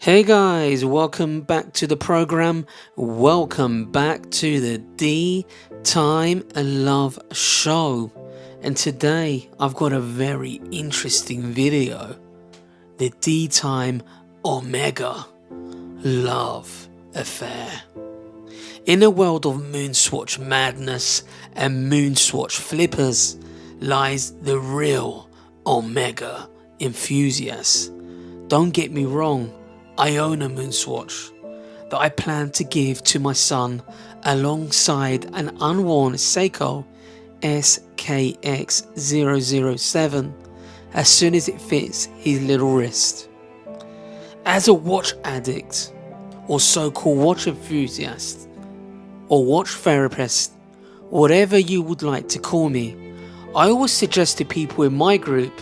Hey guys, welcome back to the program. Welcome back to the DeeTimeLove show. And today I've got a very interesting video. The DeeTime Omega love affair. In a world of MoonSwatch madness and MoonSwatch flippers lies the real Omega enthusiast. Don't get me wrong, I own a MoonSwatch that I plan to give to my son alongside an unworn Seiko SKX007 as soon as it fits his little wrist. As a watch addict or so-called watch enthusiast or watch therapist, whatever you would like to call me, I always suggest to people in my group,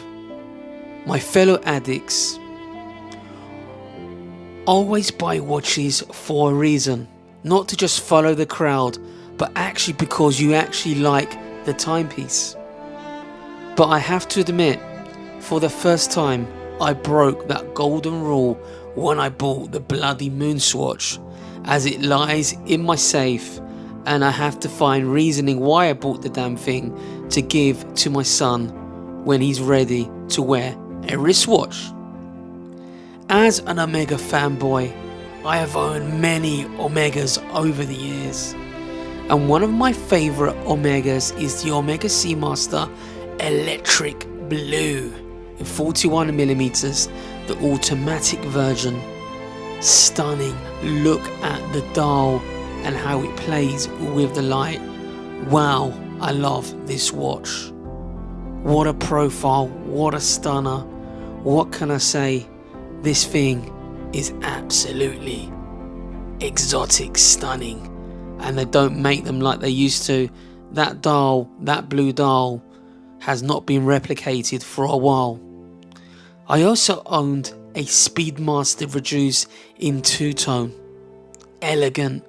my fellow addicts, always buy watches for a reason, not to just follow the crowd, but actually because you actually like the timepiece. But I have to admit, for the first time, I broke that golden rule when I bought the bloody MoonSwatch, as it lies in my safe, and I have to find reasoning why I bought the damn thing to give to my son when he's ready to wear a wristwatch. As an Omega fanboy, I have owned many Omegas over the years, and one of my favourite Omegas is the Omega Seamaster Electric Blue in 41mm, the automatic version. Stunning. Look at the dial and how it plays with the light. Wow, I love this watch. What a profile, what a stunner. What can I say? This thing is absolutely exotic, stunning, and they don't make them like they used to. That dial, that blue dial, has not been replicated for a while. I also owned a Speedmaster reduced in two-tone. Elegant,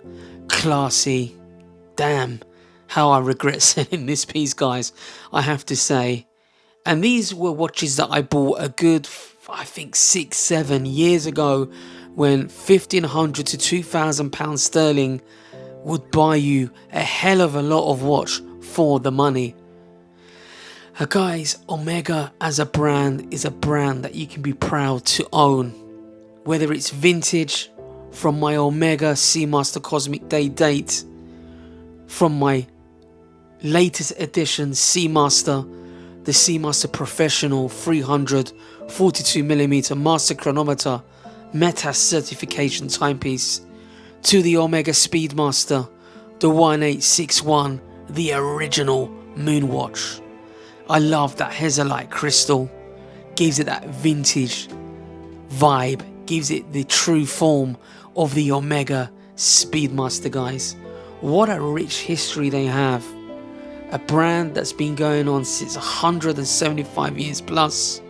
classy. Damn, how I regret selling this piece, guys, I have to say. And these were watches that I bought a good, I think 6-7 years ago, when £1,500 to £2,000 sterling would buy you a hell of a lot of watch for the money. Guys, Omega as a brand is a brand that you can be proud to own. Whether it's vintage, from my Omega Seamaster Cosmic Day date, from my latest edition Seamaster, the Seamaster Professional 300 42mm master chronometer METAS certification timepiece, to the Omega Speedmaster, the 1861, the original Moonwatch. I love that Hezolite crystal, gives it that vintage vibe, gives it the true form of the Omega Speedmaster, guys. What a rich history they have. A brand that's been going on since 175 years plus,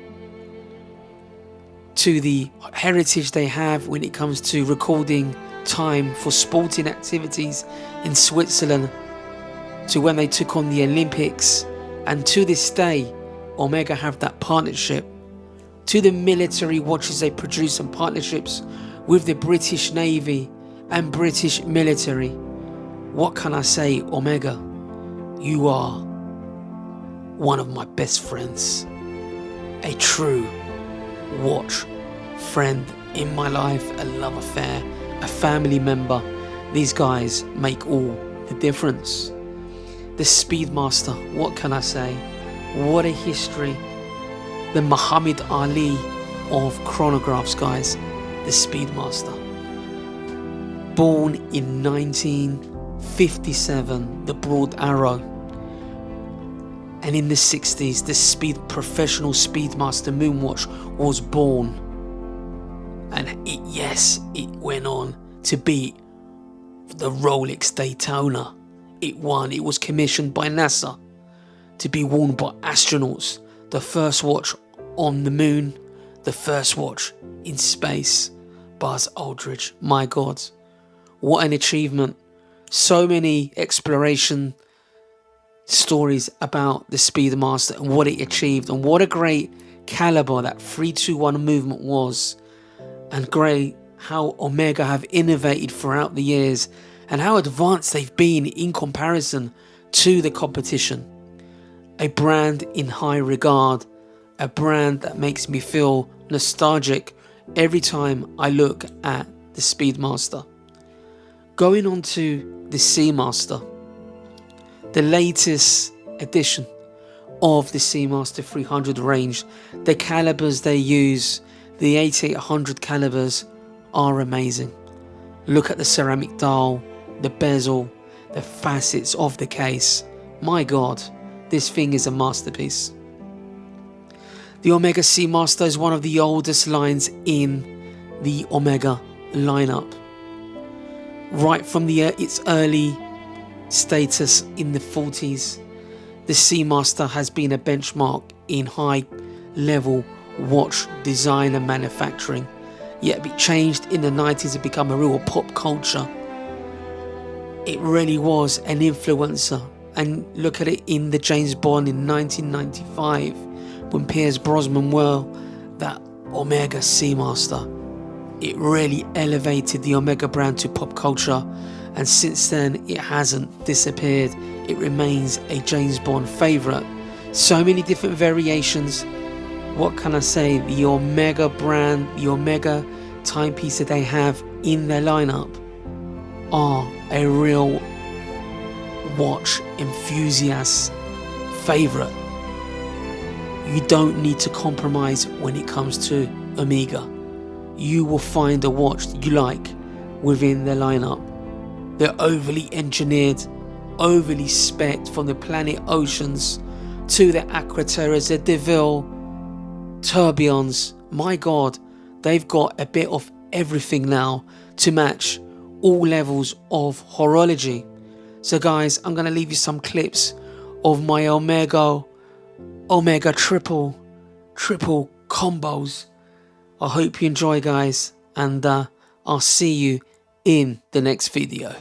to the heritage they have when it comes to recording time for sporting activities in Switzerland, to when they took on the Olympics, and to this day Omega have that partnership, to the military watches they produce and partnerships with the British Navy and British military. What can I say, Omega? You are one of my best friends, a true watch friend in my life, a love affair, a family member. These guys make all the difference. The Speedmaster, what can I say? What a history. The Muhammad Ali of chronographs, guys. The Speedmaster. Born in 1957, the Broad Arrow. And in the 60s, the professional Speedmaster Moonwatch was born. And it went on to beat the Rolex Daytona. It won. It was commissioned by Nassa to be worn by astronauts. The first watch on the moon, the first watch in space. Buzz Aldrin, my God. What an achievement. So many exploration stories about the Speedmaster and what it achieved, and what a great caliber that 321 movement was, and great how Omega have innovated throughout the years and how advanced they've been in comparison to the competition. A brand in high regard, a brand that makes me feel nostalgic every time I look at the Speedmaster. Going on to the Seamaster, the latest edition of the Seamaster 300 range. The calibers they use, the 8800 calibers, are amazing. Look at the ceramic dial, the bezel, the facets of the case. My god, this thing is a masterpiece. The Omega Seamaster is one of the oldest lines in the Omega lineup. Right from its early status in the 40s, the Seamaster has been a benchmark in high level watch design and manufacturing, yet it changed in the 90s to become a real pop culture. It really was an influencer, and look at it in the James Bond in 1995 when Pierce Brosnan wore that Omega Seamaster. It really elevated the Omega brand to pop culture, and since then it hasn't disappeared. It remains a James Bond favourite. So many different variations. What can I say? The Omega brand, the Omega timepiece that they have in their lineup are a real watch enthusiast favourite. You don't need to compromise when it comes to Omega. You will find a watch that you like within their lineup. They're overly engineered, overly spec'd, from the Planet Oceans to the Aquaterras, the DeVille Tourbillons. My god, they've got a bit of everything now to match all levels of horology. So guys, I'm going to leave you some clips of my Omega triple combos. I hope you enjoy, guys, and I'll see you in the next video.